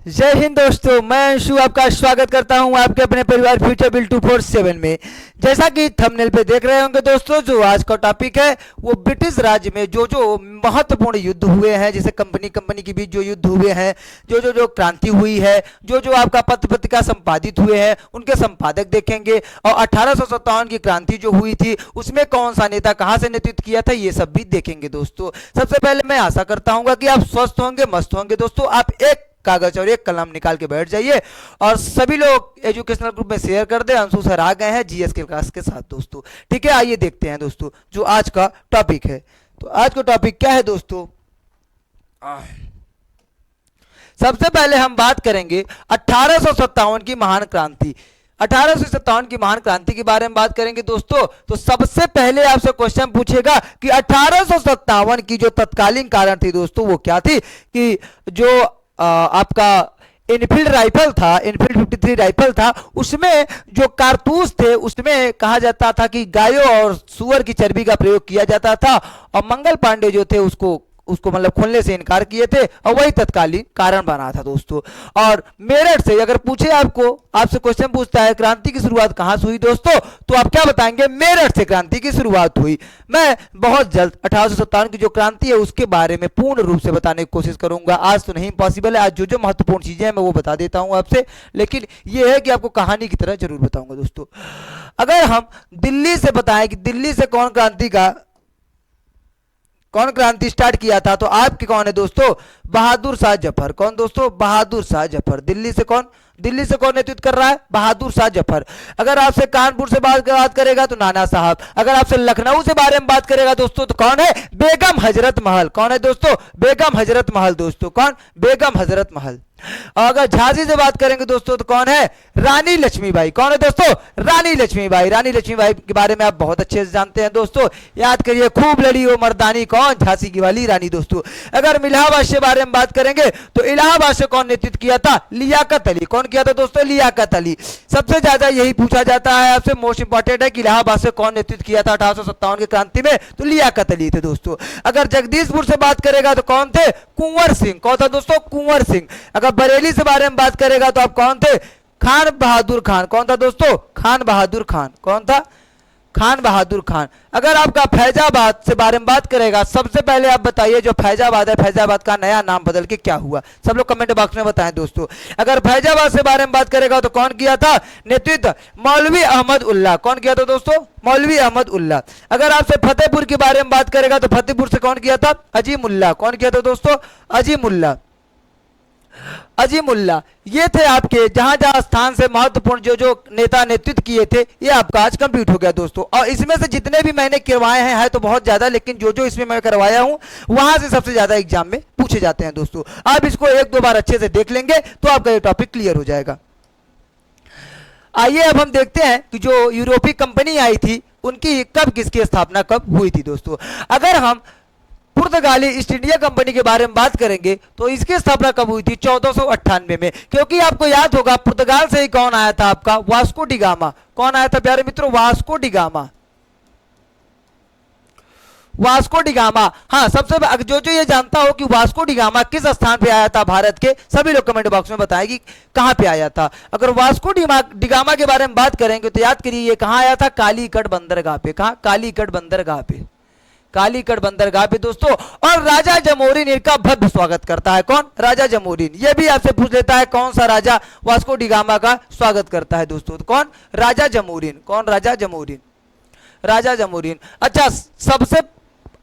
जय हिंद दोस्तों, मैं अंशु आपका स्वागत करता हूं आपके अपने परिवार फ्यूचर बिल 247 में। जैसा कि थंबनेल पे देख रहे होंगे दोस्तों, जो आज का टॉपिक है वो ब्रिटिश राज्य में जो महत्वपूर्ण युद्ध हुए हैं, जैसे कंपनी कंपनी के बीच जो युद्ध हुए हैं, जो क्रांति हुई है, जो आपका पत्र पत्रिका संपादित हुए हैं, उनके संपादक देखेंगे। और 1857 की क्रांति जो हुई थी उसमें कौन सा नेता कहां से नेतृत्व किया था, ये सब भी देखेंगे दोस्तों। सबसे पहले मैं आशा करता हूं कि आप स्वस्थ होंगे, मस्त होंगे दोस्तों। आप एक कागज और एक कलम निकाल के बैठ जाइए और सभी लोग एजुकेशनल ग्रुप में शेयर कर दें। अंशु सर आ गए हैं जीएस के क्लास के साथ दोस्तों। ठीक है, आइए देखते हैं दोस्तों जो आज का टॉपिक है। तो आज का टॉपिक क्या है दोस्तों? सबसे पहले हम बात करेंगे 1857 की महान क्रांति। 1857 की महान क्रांति के बारे में बात करेंगे दोस्तों। तो सबसे पहले आपसे क्वेश्चन पूछेगा कि 1857 की जो तत्कालीन कारण थी दोस्तों वो क्या थी? कि जो आपका इनफील्ड राइफल था, इनफील्ड 53 राइफल था, उसमें जो कारतूस थे उसमें कहा जाता था कि गायों और सुअर की चर्बी का प्रयोग किया जाता था। और मंगल पांडे जो थे उसको मतलब खोलने से इनकार किए थे और वही तत्कालीन कारण बना था दोस्तों। और मेरठ से अगर पूछे आपसे क्वेश्चन पूछता है क्रांति की शुरुआत कहां से हुई दोस्तों, तो आप क्या बताएंगे? मेरठ से क्रांति की शुरुआत हुई। मैं बहुत जल्द 1857 की जो क्रांति है उसके बारे में पूर्ण रूप से बताने की कोशिश करूंगा। आज तो नहीं पॉसिबल है, आज जो महत्वपूर्ण चीजें हैं मैं वो बता देता हूं आपसे, लेकिन यह है कि आपको कहानी की तरह जरूर बताऊंगा दोस्तों। अगर हम दिल्ली से बताएं कि दिल्ली से कौन क्रांति स्टार्ट किया था, तो आपके कौन है दोस्तों? बहादुर शाह जफर। कौन दोस्तों? बहादुर शाह जफर। दिल्ली से कौन नेतृत्व कर रहा है? बहादुर शाह जफर। अगर आपसे कानपुर से बात करेगा तो नाना साहब। अगर आपसे लखनऊ से बारे में बात करेगा दोस्तों तो कौन है? बेगम हजरत महल। कौन है दोस्तों? बेगम हजरत महल दोस्तों। कौन? बेगम हजरत महल। और अगर झांसी से बात करेंगे दोस्तों तो कौन है? रानी लक्ष्मीबाई। कौन है दोस्तों? रानी लक्ष्मीबाई। रानी लक्ष्मीबाई के बारे में आप बहुत अच्छे से जानते हैं दोस्तों, याद करिए, खूब लड़ी वो मर्दानी। कौन? झांसी की वाली रानी दोस्तों। अगर इलाहाबाद के बारे में बात करेंगे तो इलाहाबाद से कौन नेतृत्व किया था? लियाकत अली। कौन किया था दोस्तों? लियाकत अली। सबसे ज्यादा यही पूछा जाता है आपसे, मोस्ट इंपॉर्टेंट है कि इलाहाबाद से कौन नेतृत्व किया था 1857 की क्रांति में, तो लियाकत अली थे दोस्तों। अगर जगदीशपुर से बात करेगा तो कौन थे? कुंवर सिंह। कौन था दोस्तों? कुंवर सिंह। अगर बरेली से बारे में बात करेगा तो आप कौन थे? खान बहादुर खान। कौन था दोस्तों? खान बहादुर खान। कौन था? खान बहादुर खान। अगर आपका फैजाबाद से बारे में बात करेगा, सबसे पहले आप बताइए जो फैजाबाद है, फैजाबाद का नया नाम बदल के क्या हुआ? सब लोग कमेंट बॉक्स में बताएं दोस्तों। अगर फैजाबाद से बारे में बात करेगा तो कौन किया था नेतृत्व? मौलवी अहमद उल्ला। कौन किया था दोस्तों? मौलवी अहमद उल्ला। अगर आपसे फतेहपुर के बारे में बात करेगा तो फतेहपुर से कौन किया था? अजीमुल्ला। कौन किया था दोस्तों? अजीमुल्ला। अजीमुल्ला। ये थे आपके जहां जहां स्थान से महत्वपूर्ण जो नेता नेतृत्व किए थे, ये आपका आज कंप्लीट हो गया दोस्तों। और इसमें से जितने भी मैंने करवाए हैं है तो बहुत ज्यादा, लेकिन जो इसमें मैं करवाया हूं वहां से सबसे ज्यादा एग्जाम में पूछे जाते हैं दोस्तों। आप इसको एक दो बार अच्छे से देख लेंगे तो आपका ये टॉपिक क्लियर हो जाएगा। आइए अब हम देखते हैं कि जो यूरोपीय कंपनी आई थी उनकी किसकी स्थापना कब हुई थी दोस्तों। अगर हम पुर्तगाली ईस्ट इंडिया कंपनी के बारे में बात करेंगे तो इसकी स्थापना कब हुई थी? 1498 में। क्योंकि आपको याद होगा पुर्तगाल से ही कौन आया था? आपका वास्को डी गामा। कौन आया था प्यारे मित्रों? Vasco D gamma. Vasco D gamma. हाँ, सबसे जो ये जानता हो कि वास्को डी गामा किस स्थान पे आया था भारत के, सभी लोग कमेंट बॉक्स में बताएगी कहां पे आया था। अगर वास्को डी गामा के बारे में बात करेंगे तो याद करिए ये कहां आया था? कालीकट बंदरगाह पे। कहां? कालीकट बंदरगाह पे। कालीकट बंदरगाह पे दोस्तों। और राजा जमोरिन इनका भव्य स्वागत करता है। कौन? राजा जमोरिन। ये भी आपसे पूछ लेता है कौन सा राजा वास्को डी गामा का स्वागत करता है दोस्तों, तो कौन? राजा जमोरिन। कौन? राजा जमोरिन। राजा जमोरिन। अच्छा, सबसे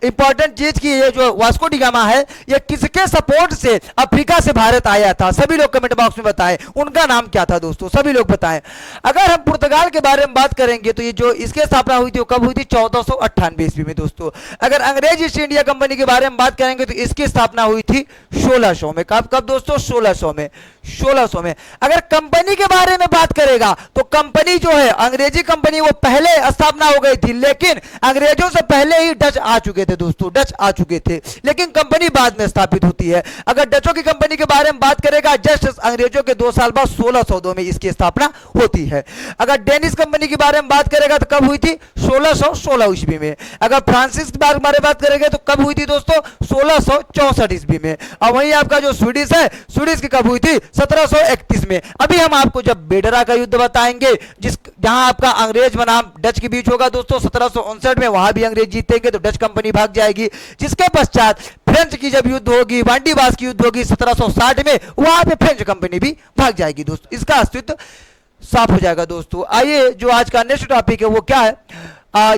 इंपॉर्टेंट चीज की ये जो वास्को डी गामा है ये किसके सपोर्ट से अफ्रीका से भारत आया था? सभी लोग कमेंट बॉक्स में बताएं उनका नाम क्या था दोस्तों, सभी लोग बताएं। अगर हम पुर्तगाल के बारे में बात करेंगे तो ये जो इसकी स्थापना हुई थी वो कब हुई थी? 1498 ईस्वी में दोस्तों। अगर अंग्रेज ईस्ट इंडिया कंपनी के बारे में बात करेंगे तो इसकी स्थापना हुई थी 1600 में। कब दोस्तों? 1600 में। 1600 में। अगर कंपनी के बारे में बात करेगा तो कंपनी जो है अंग्रेजी कंपनी वो पहले स्थापना हो गई थी, लेकिन अंग्रेजों से पहले ही डच आ चुके थे थे दोस्तों, डच आ चुके थे, लेकिन कंपनी बाद में स्थापित होती है। अगर डचों की कंपनी के बारे में बात करेगा, जस्ट अंग्रेजों के 2 साल बाद 1602 में इसकी स्थापना होती है। अगर डेनिश कंपनी के बारे में बात करेगा तो कब हुई थी? 1616 ईस्वी में। अगर फ्रांसिस के बारे में बात करेंगे तो कब हुई थी दोस्तों? 1664 ईस्वी में। और वहीं आपका जो स्वीडिश है, स्वीडिश की कब हुई थी? 1731 में। अभी हम आपको जब बेडरा का युद्ध बताएंगे, जहां आपका अंग्रेज बनाम डच के बीच होगा दोस्तों 1759 में, वहां भी अंग्रेज जीतेंगे तो डच कंपनी भाग जाएगी। जिसके पश्चात फ्रेंच की जब युद्ध होगी, वांडीवास की युद्ध होगी 1760 में, वहां पे फ्रेंच कंपनी भी भाग जाएगी दोस्तों। इसका अस्तित्व साफ हो जाएगा दोस्तों। आइए जो आज का नेक्स्ट टॉपिक है वो क्या है,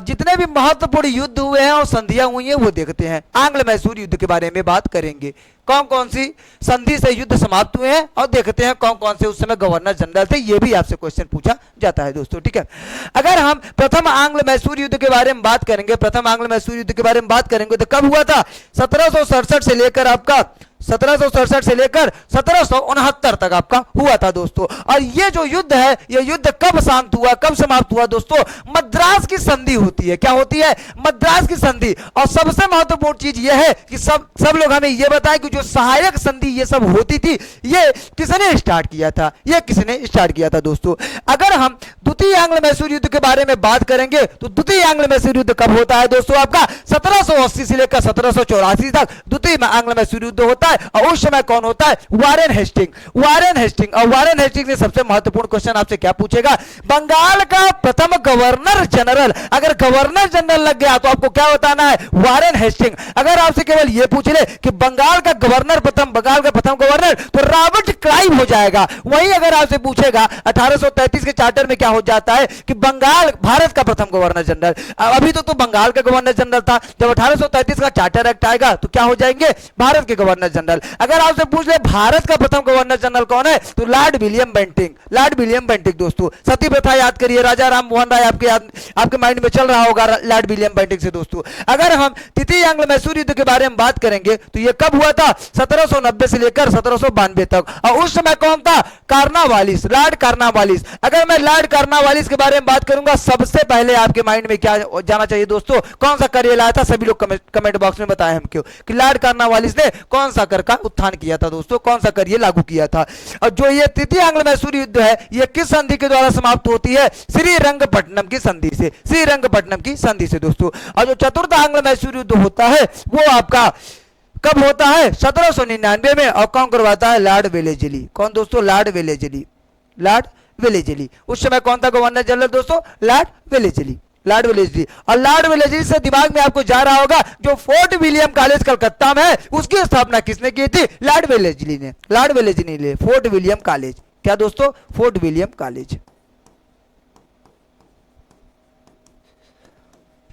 जितने भी महत्वपूर्ण युद्ध हुए हैं और संधियां हुई हैं वो देखते हैं। आंग्ल मैसूर युद्ध के बारे में बात करेंगे, कौन कौन सी संधि से युद्ध समाप्त हुए हैं, और देखते हैं कौन कौन से उस समय गवर्नर जनरल थे। ये भी आपसे क्वेश्चन पूछा जाता है दोस्तों, ठीक है। अगर हम प्रथम आंग्ल मैसूर युद्ध के बारे में बात करेंगे, प्रथम आंग्ल मैसूर युद्ध के बारे में बात करेंगे तो कब हुआ था? 1767 से लेकर आपका 1767 से लेकर 1769 तक आपका हुआ था दोस्तों। और ये जो युद्ध है, ये युद्ध कब शांत हुआ, कब समाप्त हुआ दोस्तों? मद्रास की संधि होती है। क्या होती है? मद्रास की संधि। और सबसे महत्वपूर्ण चीज ये है कि सब लोग हमें ये बताएं कि जो सहायक संधि ये सब होती थी, ये किसने स्टार्ट किया था? ये किसने स्टार्ट किया था दोस्तों? अगर हम द्वितीय आंग्ल मैसूर युद्ध के बारे में बात करेंगे तो द्वितीय आंग्ल मैसूर युद्ध कब होता है दोस्तों? आपका 1780 से लेकर 1784 तक द्वितीय आंग्ल मैसूर युद्ध होता है। और उस समय कौन होता है? Warren Hastings. Warren Hastings. और वारेन हेस्टिंग ने सबसे महत्वपूर्ण क्वेश्चन आपसे क्या पूछेगा? बंगाल का प्रथम गवर्नर जनरल। अगर गवर्नर जनरल लग गया तो आपको क्या बताना है? Warren Hastings. अगर आपसे केवल यह पूछ ले कि बंगाल का गवर्नर बंगाल का प्रथम गवर्नर, तो रॉबर्ट क्लाइव हो जाएगा। वहीं अगर आपसे पूछेगा 1833 के चार्टर में क्या हो जाता है कि बंगाल भारत का प्रथम गवर्नर जनरल, अभी तो बंगाल का गवर्नर जनरल था, जब 1833 का चार्टर एक्ट आएगा तो क्या हो जाएंगे? भारत के गवर्नर जनरल। अगर आपसे पूछ ले भारत का प्रथम गवर्नर जनरल कौन है, तो Lord William Bentinck. Lord William Bentinck दोस्तों। सती प्रथा याद करिए, राजा राम मोहन राय आपके माइंड में चल रहा होगा लॉर्ड विलियम बेंटिंग से दोस्तों। अगर हम तृतीय आंग्ल मैसूर युद्ध के बारे में बात करेंगे तो यह कब हुआ था? 1790 से लेकर 1792 तक। और उस समय कौन था? कार्नावालिस, लॉर्ड कार्नावालिस। अगर मैं लॉर्ड कार्नावालिस के बारे में बात करूंगा, सबसे पहले आपके माइंड में क्या जाना चाहिए दोस्तों? कौन सा कर लाया था? सभी लोग कमेंट बॉक्स में बताएं हम क्यों कि लॉर्ड कार्नावालिस ने कौन सा कर का उत्थान किया था दोस्तों, कौन सा कर ये लागू किया था। और जो ये तृतीय आंग्ल मैसूर युद्ध है, ये किस संधि के द्वारा समाप्त होती है? श्रीरंगपट्टनम की संधि से। श्रीरंगपट्टनम की संधि से दोस्तों। और जो चतुर्थ आंग्ल मैसूर युद्ध होता है वो आपका कब होता है? 1799 में। और कौन करवाता है? Lord Wellesley. कौन दोस्तों? Lord Wellesley. Lord Wellesley. उस समय कौन था गवर्नर जनरल दोस्तों? Lord Wellesley. Lord Wellesley. और लॉर्ड वेलेस्ली से दिमाग में आपको जा रहा होगा, जो फोर्ट विलियम कॉलेज कलकत्ता में है उसकी स्थापना किसने की थी? लॉर्ड वेलेस्ली ने। लॉर्ड वेलेस्ली ने फोर्ट विलियम कॉलेज। क्या दोस्तों? Fort William college.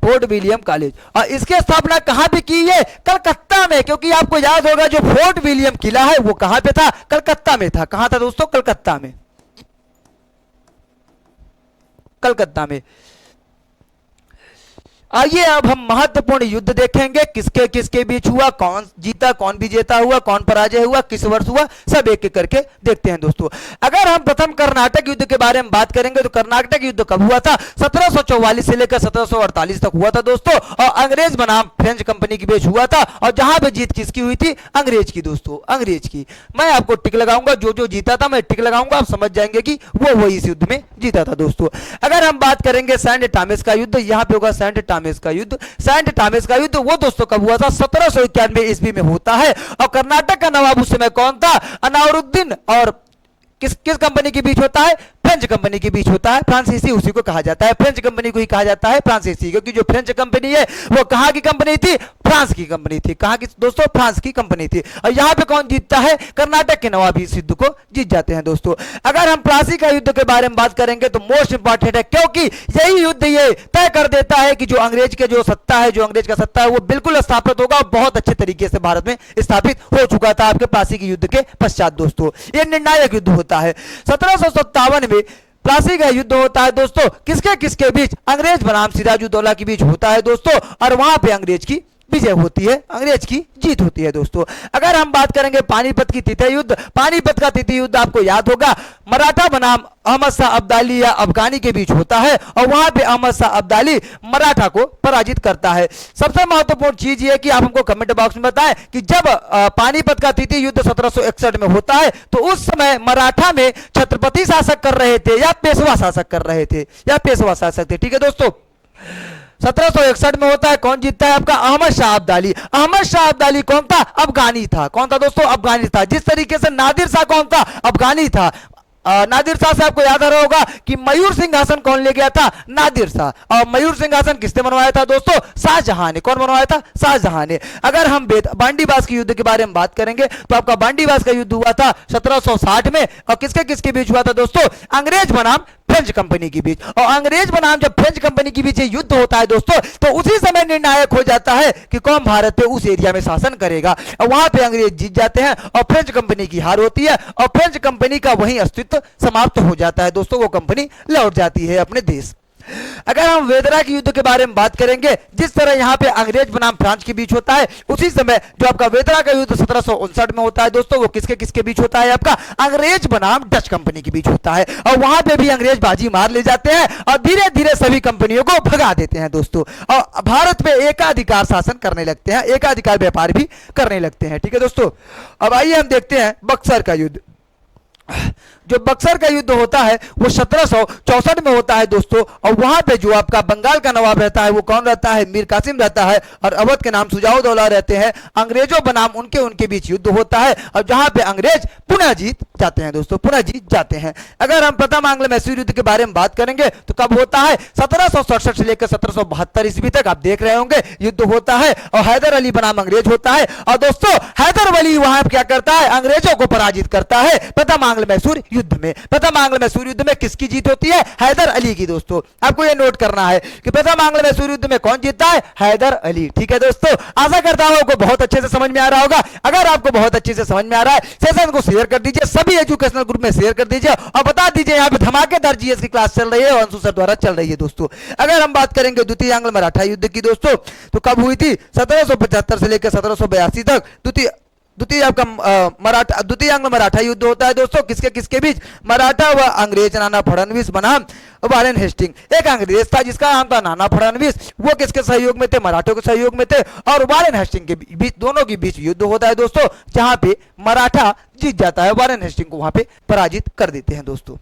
Fort William college. और इसकी स्थापना कहां पे की है? कलकत्ता में। क्योंकि आपको याद होगा जो फोर्ट विलियम किला है वो कहां पे था? कलकत्ता में था। कहां था दोस्तों? कलकत्ता में। कलकत्ता में। आइए अब हम महत्वपूर्ण युद्ध देखेंगे, किसके किसके बीच हुआ, कौन जीता, कौन विजेता हुआ, कौन पराजय हुआ, किस वर्ष हुआ, सब एक एक करके देखते हैं दोस्तों। अगर हम प्रथम कर्नाटक युद्ध के बारे में बात करेंगे तो कर्नाटक युद्ध कब हुआ था? 1744 से लेकर 1748 तक हुआ था दोस्तों। और अंग्रेज बनाम फ्रेंच कंपनी के बीच हुआ था। और जहां पे जीत किसकी हुई थी? अंग्रेज की दोस्तों, अंग्रेज की। मैं आपको टिक लगाऊंगा, जो जो जीता था मैं टिक लगाऊंगा, आप समझ जाएंगे कि वो इस युद्ध में जीता था दोस्तों। अगर हम बात करेंगे सेंट थॉमस का युद्ध, यहां पे होगा सेंट थॉमस का युद्ध। सेंट थॉमस का युद्ध वो दोस्तों कब हुआ था? 1791 ईस्वी में होता है। और कर्नाटक का नवाब उस समय कौन था? अनावरुद्दीन। और किस कंपनी के बीच होता है? फ्रेंच कंपनी के बीच होता है। फ्रांसीसी उसी को कहा जाता है, फ्रेंच कंपनी को ही कहा जाता है फ्रांसीसी, क्योंकि जो फ्रेंच कंपनी है वो कहां की कंपनी थी? फ्रांस की कंपनी थी। कहां की दोस्तों? फ्रांस की कंपनी थी। और यहां पे कौन जीतता है? कर्नाटक के नवाब इस युद्ध को जीत जाते हैं दोस्तों। अगर हम प्लासी का युद्ध के बारे में बात करेंगे तो मोस्ट इंपॉर्टेंट है, क्योंकि यही युद्ध ये तय कर देता है कि जो अंग्रेज के जो सत्ता है, जो अंग्रेज का सत्ता है वो बिल्कुल स्थापित होगा। बहुत अच्छे तरीके से भारत में स्थापित हो चुका था आपके प्लासी के युद्ध के पश्चात दोस्तों। ये निर्णायक युद्ध होता है। 1757 में प्लासी का युद्ध होता है दोस्तों। किसके किसके बीच? अंग्रेज बनाम सिराजुद्दौला के बीच होता है दोस्तों। और वहां पे अंग्रेज की विजय होती है, अंग्रेज की जीत होती है दोस्तों। अगर हम बात करेंगे पानीपत की तृतीय युद्ध, पानीपत का तृतीय युद्ध आपको याद होगा मराठा बनाम अहमद शाह अब्दाली या अफगानी के बीच होता है और वहां पे अहमद शाह अब्दाली मराठा को पराजित करता है। सबसे महत्वपूर्ण चीज ये कि आप हमको कमेंट बॉक्स में बताएं कि जब पानीपत का तृतीय युद्ध 1761 में होता है तो उस समय मराठा में छत्रपति शासक कर रहे थे या पेशवा शासक कर रहे थे, या पेशवा शासक थे। ठीक है दोस्तों, 1761 में होता है, कौन जीतता है आपका? अहमद शाह अब्दाली। अहमद शाह अब्दाली कौन था? अफगानी था। कौन था दोस्तों? अफगानी था। जिस तरीके से नादिर शाह कौन था? अफगानी था। नादिर शाह से आपको याद आ रहा होगा कि मयूर सिंहासन कौन ले गया था? नादिर शाह। और मयूर सिंहासन किसने बनवाया था दोस्तों? शाहजहां ने। कौन बनवाया था? शाहजहां ने। अगर हम बांडीबास के युद्ध के बारे में बात करेंगे तो आपका बांडीबास का युद्ध हुआ था 1760 में और किसके किसके बीच हुआ था दोस्तों? अंग्रेज बनाम फ्रेंच कंपनी के बीच। और अंग्रेज बनाम जब फ्रेंच कंपनी के बीच युद्ध होता है दोस्तों तो उसी समय निर्णायक हो जाता है कि कौन भारत पे उस एरिया में शासन करेगा। और वहां पे अंग्रेज जीत जाते हैं और फ्रेंच कंपनी की हार होती है और फ्रेंच कंपनी का वही अस्तित्व समाप्त हो जाता है दोस्तों, वो कंपनी लौट जाती है अपने देश। अगर हम वेदरा के युद्ध के बारे में बात करेंगे, जिस तरह यहां पे अंग्रेज बनाम फ्रांस के बीच होता है उसी समय जो आपका वेदरा का युद्ध 1759 में होता है दोस्तों, वो किसके किसके बीच होता है? आपका अंग्रेज बनाम डच कंपनी के बीच होता है। और वहां पे भी अंग्रेज बाजी मार ले जाते हैं और धीरे धीरे सभी कंपनियों को भगा देते हैं दोस्तों, और भारत में एकाधिकार शासन करने लगते हैं, एकाधिकार व्यापार भी करने लगते हैं। ठीक है दोस्तों, अब आइए हम देखते हैं बक्सर का युद्ध। जो बक्सर का युद्ध होता है वो 1764 में होता है दोस्तों, और वहां पे जो आपका बंगाल का नवाब रहता है वो कौन रहता है? मीर कासिम रहता है, और अवध के नाम सुजाउद्दौला रहते हैं। अंग्रेजों बनाम उनके बीच युद्ध होता है और जहां पे अंग्रेज पुनः जीत जाते हैं दोस्तों, पुनः जीत जाते हैं। अगर हम प्रथम आंग्ल मैसूर युद्ध के बारे में बात करेंगे तो कब होता है? 1767 से लेकर 1772 ईस्वी तक आप देख रहे होंगे युद्ध होता है और हैदर अली बनाम अंग्रेज होता है। और दोस्तों हैदर अली वहां क्या करता है? अंग्रेजों को पराजित करता है प्रथम आंग्ल मैसूर युद्ध में। प्रथम आंग्ल मैसूर युद्ध में किसकी जीत होती है? हैदर अली की दोस्तों। आपको यह नोट करना है कि प्रथम आंग्ल मैसूर युद्ध में कौन जीतता है? हैदर अली। ठीक है दोस्तों, आशा करता हूं आपको बहुत अच्छे से समझ में आ रहा होगा। अगर आपको बहुत अच्छे से समझ में आ रहा है, सेशन को शेयर कर दीजिए, सभी एजुकेशनल ग्रुप में शेयर कर दीजिए और बता दीजिए यहाँ पे धमाकेदार जीएस की क्लास चल रही है और अंशु सर द्वारा चल रही है दोस्तों। अगर हम बात करेंगे द्वितीय आंग्ल मराठा युद्ध की दोस्तों, तो कब हुई थी? 1775 से लेकर 1782 तक द्वितीय आंग्ल मराठा युद्ध होता है दोस्तों। किसके किसके बीच? मराठा व अंग्रेज नाना फडणवीस बनाम वारेन हेस्टिंग। एक अंग्रेज था जिसका नाम था नाना फडणवीस, वो किसके सहयोग में थे? मराठों के सहयोग में थे, और वारेन हेस्टिंग के बीच, दोनों के बीच युद्ध होता है दोस्तों, जहां पे मराठा जीत जाता है, वारेन हेस्टिंग को वहां पे पराजित कर देते हैं दोस्तों।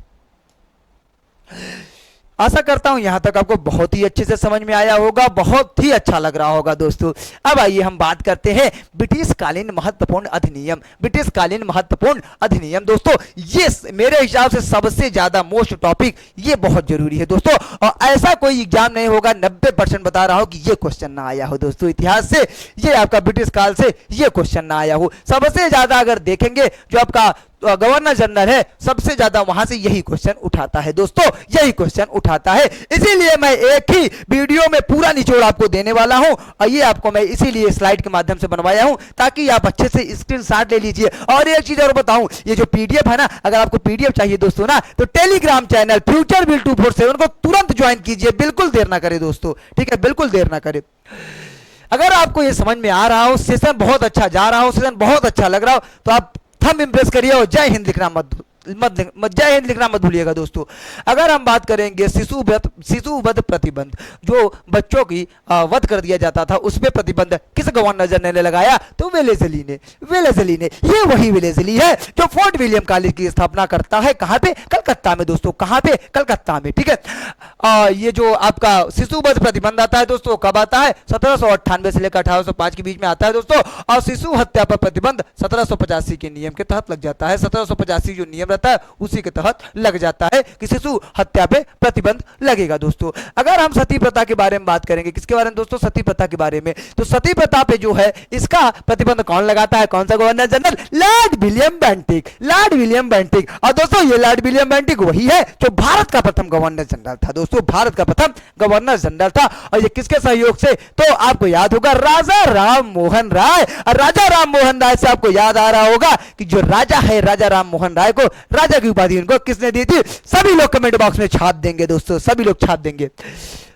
आशा करता हूं यहां तक आपको बहुत ही अच्छे से समझ में आया होगा, बहुत ही अच्छा लग रहा होगा दोस्तों। अब आइए हम बात करते हैं ब्रिटिश कालीन महत्वपूर्ण अधिनियम। ब्रिटिश कालीन महत्वपूर्ण अधिनियम दोस्तों, ये मेरे हिसाब से सबसे ज्यादा मोस्ट टॉपिक, ये बहुत जरूरी है दोस्तों, और ऐसा कोई एग्जाम नहीं होगा 90% बता रहा हूं कि ये क्वेश्चन ना आया हो दोस्तों, इतिहास से ये आपका ब्रिटिश काल से ये क्वेश्चन ना आया हो। सबसे ज्यादा अगर देखेंगे जो आपका गवर्नर जनरल है, सबसे ज्यादा वहां से यही क्वेश्चन उठाता है दोस्तों, यही क्वेश्चन उठाता है। इसीलिए मैं एक ही वीडियो में पूरा निचोड़ आपको देने वाला हूं, और ये आपको मैं इसीलिए स्लाइड के माध्यम से बनवाया हूं ताकि आप अच्छे से स्क्रीनशॉट ले लीजिए। और एक चीज और बताऊं, ये जो पीडीएफ है ना, अगर आपको पीडीएफ चाहिए दोस्तों ना, तो टेलीग्राम चैनल फ्यूचर बिल 247 को तुरंत ज्वाइन कीजिए, बिल्कुल देर ना करे दोस्तों, ठीक है, बिल्कुल देर ना करे। अगर आपको ये समझ में आ रहा हो, सेशन बहुत अच्छा जा रहा हो, सेशन बहुत अच्छा लग रहा हो, तो आप थंब इंप्रेस करिए और जय हिंद लिखना जय हिंद लिखना मत भूलिएगा दोस्तों। अगर हम बात करेंगे शिशु वध प्रतिबंध, जो बच्चों की वध कर दिया जाता था, उस पर प्रतिबंध किस गवर्नर जनरल ने लगाया? तो वेलेस्ली ने। ये वही वेलेस्ली है जो फोर्ट विलियम कॉलेज की स्थापना करता है। कहां पे? कलकत्ता में दोस्तों। कहां पे? कलकत्ता में, ठीक है। ये जो आपका शिशु वध प्रतिबंध आता है दोस्तों, कब आता है? 1798 से लेकर 1805 के बीच में आता है दोस्तों। और शिशु हत्या पर प्रतिबंध 1785 के नियम के तहत लग जाता है। 1785 जो नियम रहता है उसी के तहत लग जाता है कि शिशु हत्या पे प्रतिबंध लगेगा दोस्तों। अगर हम सती प्रथा के बारे में बात करेंगे, किसके बारे में दोस्तों? सती प्रथा के बारे में। तो सती प्रथा पे जो है इसका प्रतिबंध कौन लगाता है? कौन सा governor general? Lord William Bentinck. और दोस्तों ये लॉर्ड विलियम बेंटिक वही है जो भारत का प्रथम गवर्नर जनरल था दोस्तों, भारत का प्रथम गवर्नर जनरल था। और ये किसके सहयोग से? तो आपको याद होगा राजा राम मोहन राय। और राजा राम मोहन राय से आपको याद आ रहा होगा कि जो राजा है, राजा राम मोहन राय को राजा की उपाधि उनको किसने दी थी? सभी लोग कमेंट बॉक्स में छाप देंगे दोस्तों, सभी लोग छाप देंगे।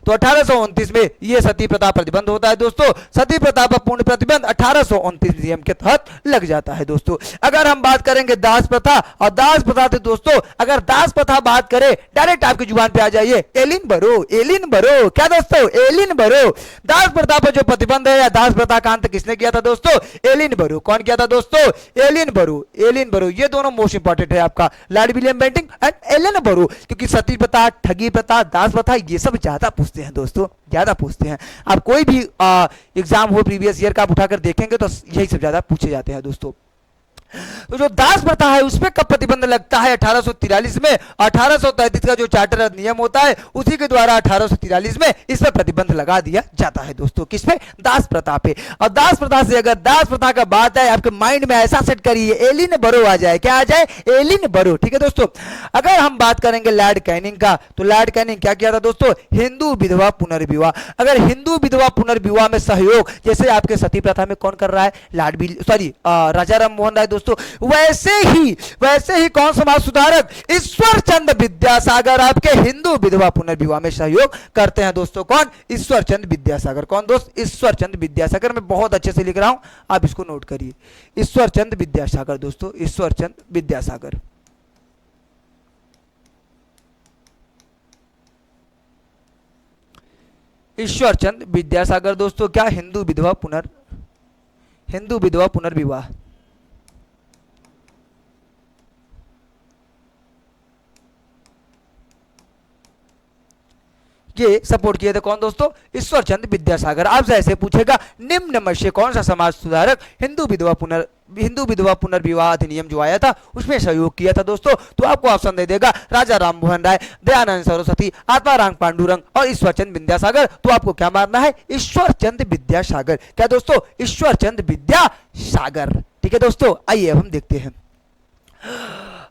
तो 1829 में ये सती प्रथा प्रतिबंध होता है दोस्तों। सती प्रथा पर पूर्ण प्रतिबंध 1829 नियम के तहत लग जाता है दोस्तों। अगर हम बात करेंगे दास प्रथा, और दास प्रथा से दोस्तों अगर दास प्रथा बात करें, डायरेक्ट आपकी जुबान पे आ जाइए, एलिन बरो, एलिन बरो, क्या दोस्तों, एलिन बरो। दास प्रथा पर जो प्रतिबंध है या दास प्रथा का अंत किसने किया था दोस्तों, एलिन बरो। कौन किया था दोस्तों, एलिन बरो, एलिन बरो। ये दोनों मोस्ट इंपॉर्टेंट है आपका, Lord William Bentinck and Ellenborough, क्योंकि सती प्रथा, ठगी प्रथा, दास प्रथा ये सब ज्यादा पूछते हैं दोस्तों, ज्यादा पूछते हैं। आप कोई भी एग्जाम हो प्रीवियस ईयर का आप उठाकर देखेंगे तो यही सब ज्यादा पूछे जाते हैं दोस्तों। तो जो दास प्रथा है उसपे कब प्रतिबंध लगता है, 1843 में। 1833 का जो चार्टर अधिनियम होता है उसी के द्वारा 1843 में इस पर प्रतिबंध लगा दिया जाता है दोस्तों। किस पे, दास प्रथा पे। और दास प्रथा से अगर दास प्रथा का बात है, आपके माइंड में ऐसा सेट करिए, एलिन बरो आ जाए, क्या आ जाए, एलिन बरो, ठीक है दोस्तों। अगर हम बात करेंगे लॉर्ड कैनिंग का, तो लॉर्ड कैनिंग क्या किया था दोस्तों, हिंदू विधवा पुनर्विवाह। अगर हिंदू विधवा पुनर्विवाह में सहयोग, जैसे आपके सती प्रथा में कौन कर रहा है, राजा राम मोहन राय दोस्तों, वैसे ही कौन समाज सुधारक, ईश्वर चंद्र विद्यासागर आपके हिंदू विधवा पुनर्विवाह में सहयोग करते हैं दोस्तों। कौन, ईश्वर चंद्र विद्यासागर। कौन दोस्त, ईश्वर चंद्र विद्यासागर। मैं बहुत अच्छे से लिख रहा हूं, आप इसको नोट करिए, ईश्वर चंद्र विद्यासागर दोस्तों, ईश्वर चंद्र विद्यासागर। ईश्वर चंद्र विद्यासागर दोस्तों क्या, हिंदू विधवा पुनर्विवाह। ये सपोर्ट किए थे कौन दोस्तों, ईश्वर चंद्र विद्यासागर। आपसे ऐसे पूछेगा, निम्न में से कौन सा समाज सुधारक हिंदू विधवा पुनर्विवाह अधिनियम जो आया था उसमें सहयोग किया था दोस्तों, तो आपको ऑप्शन दे देगा राजा राम मोहन राय, दयानंद सरस्वती, आत्माराम पांडुरंग और ईश्वर चंद्र विद्यासागर। तो आपको क्या मानना है, ईश्वर चंद्र विद्यासागर। क्या दोस्तों, ईश्वर चंद्र विद्यासागर, ठीक है दोस्तों। आइए अब हम देखते हैं।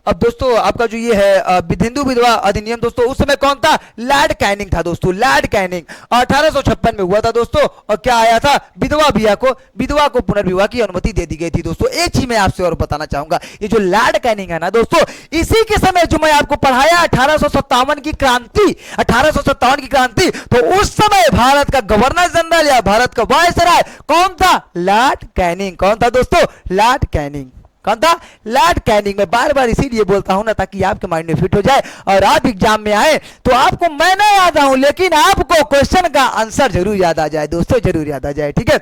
अब दोस्तों आपका जो ये है हिंदू विधवा अधिनियम दोस्तों, उस समय कौन था, लॉर्ड कैनिंग था दोस्तों, लॉर्ड कैनिंग। 1856 में हुआ था दोस्तों, और क्या आया था, विधवा को पुनर्विवाह की अनुमति दे दी गई थी दोस्तों। एक चीज मैं आपसे और बताना चाहूंगा, ये जो लॉर्ड कैनिंग है ना दोस्तों, इसी के समय जो मैं आपको पढ़ाया 1857 की क्रांति, 1857 की क्रांति, तो उस समय भारत का गवर्नर जनरल या भारत का वायसराय कौन था, लॉर्ड कैनिंग। कौन था दोस्तों, लॉर्ड कैनिंग। कौन था, लॉर्ड कैनिंग। मैं बार बार इसीलिए बोलता हूं ना, ताकि आपके माइंड में फिट हो जाए और आप एग्जाम में आए तो आपको मैं ना याद आऊं, लेकिन आपको क्वेश्चन का आंसर जरूर याद आ जाए दोस्तों, जरूर याद आ जाए, ठीक है।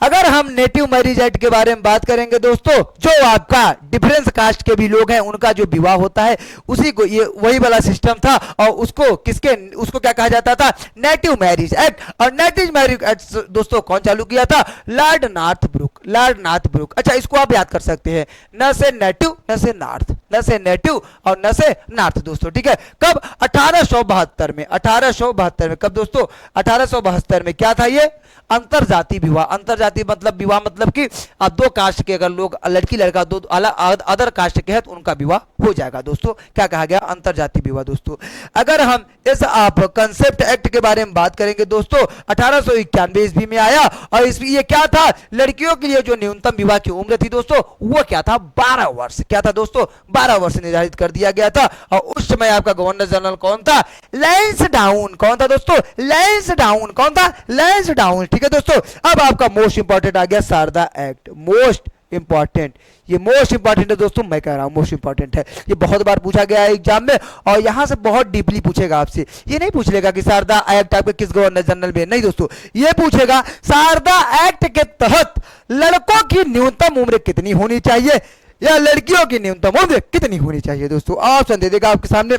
अगर हम नेटिव मैरिज एक्ट के बारे में बात करेंगे दोस्तों, जो आपका डिफरेंस कास्ट के भी लोग हैं उनका जो विवाह होता है, उसी को ये वही वाला सिस्टम था, और उसको क्या कहा जाता था, नेटिव मैरिज एक्ट। और नेटिव मैरिज एक्ट दोस्तों कौन चालू किया था, लॉर्ड नॉर्थब्रुक, लॉर्ड नॉर्थब्रुक। अच्छा, इसको आप याद कर सकते हैं, न से नेटिव न से नॉर्थ, न से नेटिव और न से नॉर्थ दोस्तों, ठीक है। कब, 1872 में, 1872 में। कब दोस्तों, 1872 में। क्या था ये, अंतरजातीय विवाह। अंतरजातीय मतलब विवाह मतलब कि आप दो कास्ट के अगर लोग, लड़की लड़का दो अदर कास्ट के हैं तो उनका विवाह हो जाएगा दोस्तों। क्या कहा गया, अंतरजातीय विवाह दोस्तों। अगर हम इस आप कंसेप्ट एक्ट के बारे में बात करेंगे दोस्तों, 1891 ईस्वी में आया, और इसमें ये क्या था, लड़कियों के लिए जो न्यूनतम विवाह की उम्र थी दोस्तों, वो क्या था, 12 वर्ष। क्या था दोस्तों, 12 वर्ष निर्धारित कर दिया गया था। और उस समय आपका गवर्नर जनरल कौन था, लैंसडाउन। कौन था दोस्तों, लैंसडाउन। कौन था, लैंसडाउन, ठीक है दोस्तों। अब आपका मोस्ट इंपॉर्टेंट आ गया शारदा एक्ट, मोस्ट इंपॉर्टेंट। ये मोस्ट इंपॉर्टेंट है दोस्तों, मैं कह रहा हूं मोस्ट इंपॉर्टेंट है। ये बहुत बार पूछा गया है एग्जाम में, और यहां से बहुत डीपली पूछेगा आपसे। ये नहीं पूछ लेगा कि शारदा एक्ट आपके किस गवर्नर जनरल में, नहीं दोस्तों, ये पूछेगा शारदा एक्ट के तहत लड़कों की न्यूनतम उम्र कितनी होनी चाहिए या लड़कियों की न्यूनतम उम्र कितनी होनी चाहिए दोस्तों। ऑप्शन दे देगा आपके सामने,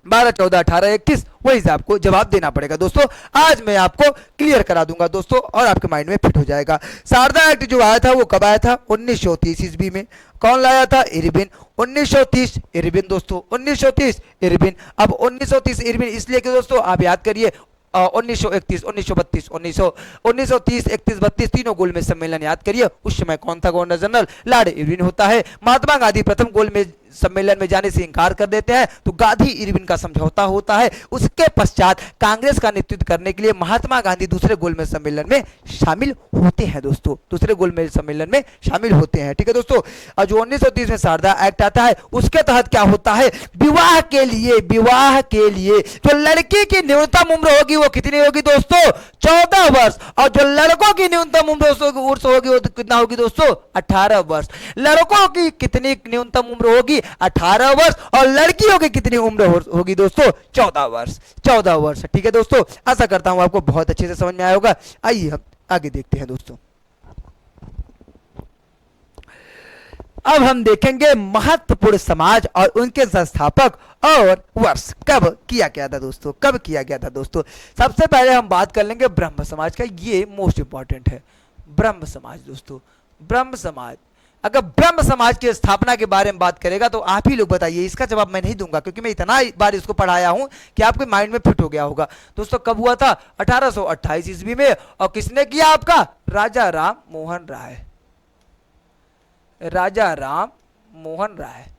12, 14, 18, 21, वही से आपको जवाब देना पड़ेगा दोस्तों। आज मैं आपको क्लियर करा दूंगा दोस्तों, और आपके माइंड में फिट हो जाएगा। शारदा एक्ट जो आया था वो कब आया था, 1930 ईस्वी में। कौन लाया था, इरविन। 1930 इरविन दोस्तों, 1930 इरविन। अब 1930 इरविन इसलिए कि दोस्तों आप याद करिए, 1931, 1932, 1930, 31, 32 तीनों गोलमेज सम्मेलन याद करिए। उस समय कौन था गवर्नर जनरल, लॉर्ड इरविन होता है। महात्मा गांधी प्रथम गोलमेज सम्मेलन में जाने से इनकार कर देते हैं। तो गांधी इरविन का समझौता होता है। उसके पश्चात कांग्रेस का नेतृत्व करने के लिए महात्मा गांधी दूसरे गोलमेज सम्मेलन में शामिल होते हैं दोस्तों, दूसरे गोलमेज सम्मेलन में शामिल होते हैं। ठीक है दोस्तों, और जो 1930 में शारदा एक्ट आता है उसके तहत क्या होता है, विवाह के लिए जो लड़की की न्यूनतम उम्र होगी वो कितनी होगी दोस्तों, 14 वर्ष, और जो लड़कों की न्यूनतम उम्र होगी वो कितना होगी दोस्तों, 18 वर्ष। लड़कों की कितनी न्यूनतम उम्र होगी, 18 वर्ष, और लड़कियों की कितनी उम्र होगी दोस्तों, 14 वर्ष, 14 वर्ष। ठीक है दोस्तों, आशा करता हूं आपको बहुत अच्छे से समझ में आया होगा। आइए हम आगे देखते हैं दोस्तों। अब हम देखेंगे महत्वपूर्ण समाज और उनके संस्थापक और वर्ष कब किया गया था दोस्तों, कब किया गया था दोस्तों। सबसे पहले हम बात कर लेंगे ब्रह्म समाज का, ये मोस्ट इंपॉर्टेंट है। ब्रह्म समाज दोस्तों, ब्रह्म समाज, अगर ब्रह्म समाज की स्थापना के बारे में बात करेगा तो आप ही लोग बताइए। इसका जवाब मैं नहीं दूंगा क्योंकि मैं इतना बार इसको पढ़ाया हूं कि आपके माइंड में फिट हो गया होगा। दोस्तों कब हुआ था, 1828 ईस्वी में, और किसने किया, आपका राजा राम मोहन राय, राजा राम मोहन राय।